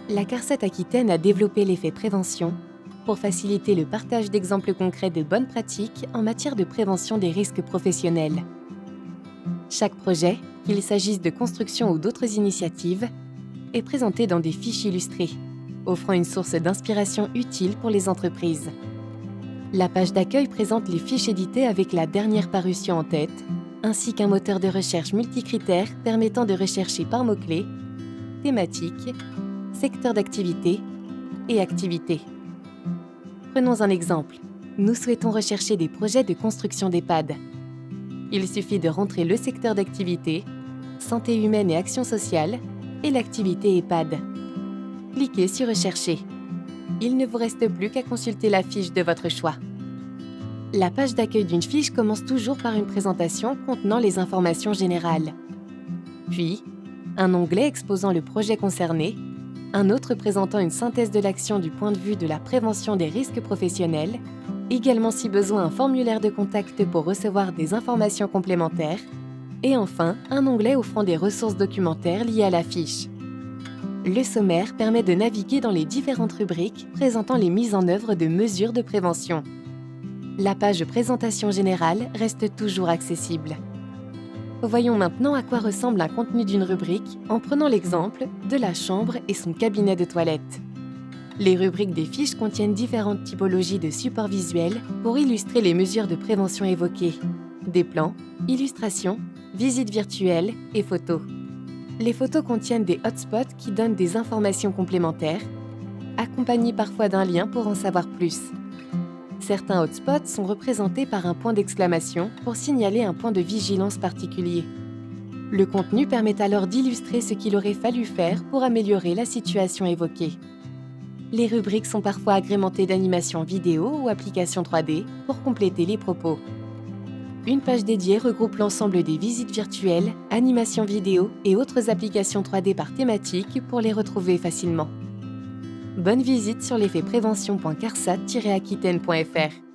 La CARSAT Aquitaine a développé l'effet prévention pour faciliter le partage d'exemples concrets de bonnes pratiques en matière de prévention des risques professionnels. Chaque projet, qu'il s'agisse de construction ou d'autres initiatives, est présenté dans des fiches illustrées, offrant une source d'inspiration utile pour les entreprises. La page d'accueil présente les fiches éditées avec la dernière parution en tête, ainsi qu'un moteur de recherche multicritères permettant de rechercher par mots-clés, thématiques, secteur d'activité et activité. Prenons un exemple. Nous souhaitons rechercher des projets de construction d'EHPAD. Il suffit de rentrer le secteur d'activité, santé humaine et action sociale, et l'activité EHPAD. Cliquez sur Rechercher. Il ne vous reste plus qu'à consulter la fiche de votre choix. La page d'accueil d'une fiche commence toujours par une présentation contenant les informations générales. Puis, un onglet exposant le projet concerné, un autre présentant une synthèse de l'action du point de vue de la prévention des risques professionnels, également si besoin un formulaire de contact pour recevoir des informations complémentaires, et enfin un onglet offrant des ressources documentaires liées à la fiche. Le sommaire permet de naviguer dans les différentes rubriques présentant les mises en œuvre de mesures de prévention. La page présentation générale reste toujours accessible. Voyons maintenant à quoi ressemble un contenu d'une rubrique en prenant l'exemple de la chambre et son cabinet de toilette. Les rubriques des fiches contiennent différentes typologies de supports visuels pour illustrer les mesures de prévention évoquées. Des plans, illustrations, visites virtuelles et photos. Les photos contiennent des hotspots qui donnent des informations complémentaires, accompagnés parfois d'un lien pour en savoir plus. Certains hotspots sont représentés par un point d'exclamation pour signaler un point de vigilance particulier. Le contenu permet alors d'illustrer ce qu'il aurait fallu faire pour améliorer la situation évoquée. Les rubriques sont parfois agrémentées d'animations vidéo ou applications 3D pour compléter les propos. Une page dédiée regroupe l'ensemble des visites virtuelles, animations vidéo et autres applications 3D par thématique pour les retrouver facilement. Bonne visite sur l'effetprévention.carsat-aquitaine.fr.